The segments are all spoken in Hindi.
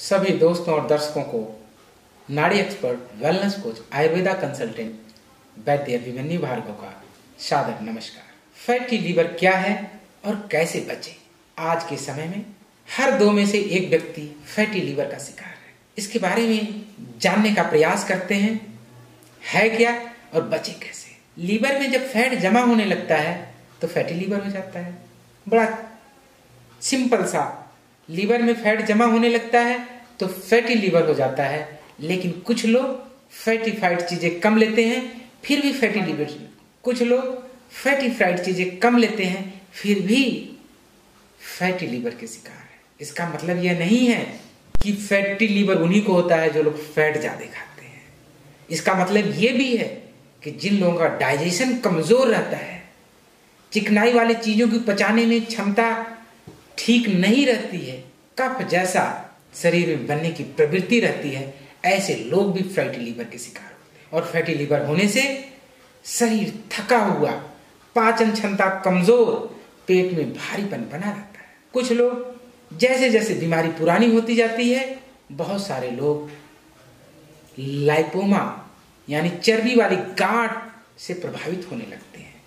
सभी दोस्तों और दर्शकों को नाड़ी expert wellness coach Ayurveda consultant वैद्य अभिमन्यु भार्गव का सादर नमस्कार। फैटी लीवर क्या है और कैसे बचे? आज के समय में हर दो में से एक व्यक्ति फैटी लीवर का शिकार है। इसके बारे में जानने का प्रयास करते हैं, है क्या और बचे कैसे। लीवर में जब फैट जमा होने लगता है तो फैटी लीवर हो जाता है। बड़ा सिंपल सा, लीवर में फैट जमा होने लगता है तो फैटी लीवर हो जाता है। लेकिन कुछ लोग फैटिफाइड चीजें कम लेते हैं फिर भी फैटी लीवर, कुछ लोग फैटिफाइड चीजें कम लेते हैं फिर भी फैटी लीवर के शिकार है। इसका मतलब यह नहीं है कि फैटी लीवर उन्हीं को होता है जो लोग फैट ज्यादा खाते हैं। इसका मतलब यह भी है कि जिन लोगों का डाइजेशन कमजोर रहता है, चिकनाई वाली चीजों की पचाने में क्षमता ठीक नहीं रहती है, कफ जैसा शरीर में बनने की प्रवृत्ति रहती है, ऐसे लोग भी फैटी लीवर के शिकार होते हैं। और फैटी लीवर होने से शरीर थका हुआ, पाचन क्षमता कमजोर, पेट में भारीपन बना रहता है। कुछ लोग जैसे जैसे बीमारी पुरानी होती जाती है, बहुत सारे लोग लाइपोमा यानी चर्बी वाली गांठ से प्रभावित होने लगते हैं,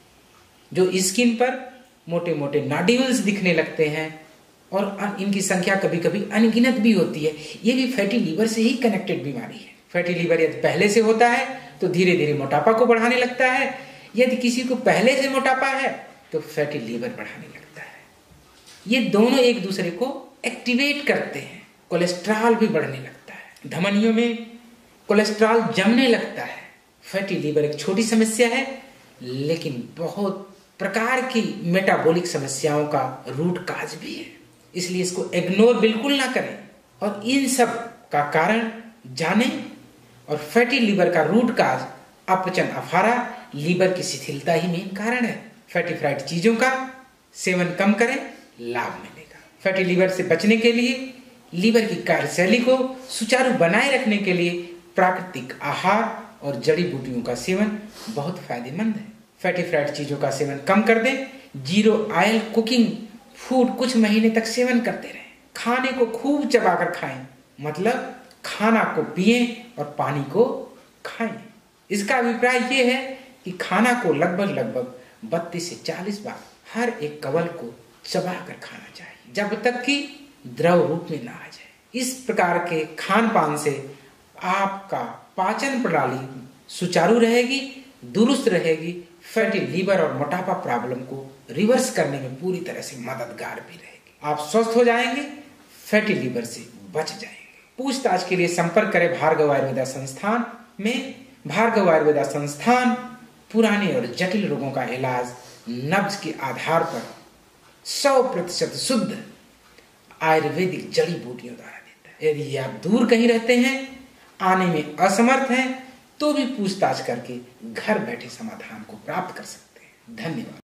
जो स्किन पर मोटे मोटे नोड्यूल्स दिखने लगते हैं और इनकी संख्या कभी कभी अनगिनत भी होती है। ये भी फैटी लीवर से ही कनेक्टेड बीमारी है। फैटी लीवर यदि पहले से होता है तो धीरे धीरे मोटापा को बढ़ाने लगता है। यदि किसी को पहले से मोटापा है तो फैटी लीवर बढ़ाने लगता है। ये दोनों एक दूसरे को एक्टिवेट करते हैं। कोलेस्ट्रॉल भी बढ़ने लगता है, धमनियों में कोलेस्ट्रॉल जमने लगता है। फैटी लीवर एक छोटी समस्या है लेकिन बहुत प्रकार की मेटाबॉलिक समस्याओं का रूट काज भी है, इसलिए इसको इग्नोर बिल्कुल ना करें और इन सब का कारण जानें। और फैटी लीवर का रूट काज अपचन अफारा, लीवर की शिथिलता ही मेन कारण है। फैटिफाइड चीजों का सेवन कम करें, लाभ मिलेगा। फैटी लीवर से बचने के लिए, लीवर की कार्यशैली को सुचारू बनाए रखने के लिए प्राकृतिक आहार और जड़ी बूटियों का सेवन बहुत फायदेमंद है। फैटिफाइड चीजों का सेवन कम कर दें। जीरो ऑयल कुकिंग फूड कुछ महीने तक सेवन करते रहें। खाने को खूब चबाकर खाएं, मतलब खाना को पिएं और पानी को खाएं। इसका अभिप्राय यह है कि खाना को लगभग 32 से 40 बार हर एक कवल को चबाकर खाना चाहिए, जब तक कि द्रव रूप में ना आ जाए। इस प्रकार के खान पान से आपका पाचन प्रणाली सुचारू रहेगी, दुरुस्त रहेगी, फैटी लीवर और मोटापा प्रॉब्लम को रिवर्स करने में पूरी तरह से मददगार भी रहेगी। आप स्वस्थ हो जाएंगे, फैटी लीवर से बच जाएंगे। पूछताछ के लिए संपर्क करें भार्गव आयुर्वेदा संस्थान में। भार्गव आयुर्वेदा संस्थान पुराने और जटिल रोगों का इलाज नब्ज के आधार पर 100% शुद्ध आयुर्वेदिक जड़ी बूटियों द्वारा देता है। यदि आप दूर कहीं रहते हैं, आने में असमर्थ हैं, तो भी पूछताछ करके घर बैठे समाधान को प्राप्त कर सकते हैं। धन्यवाद।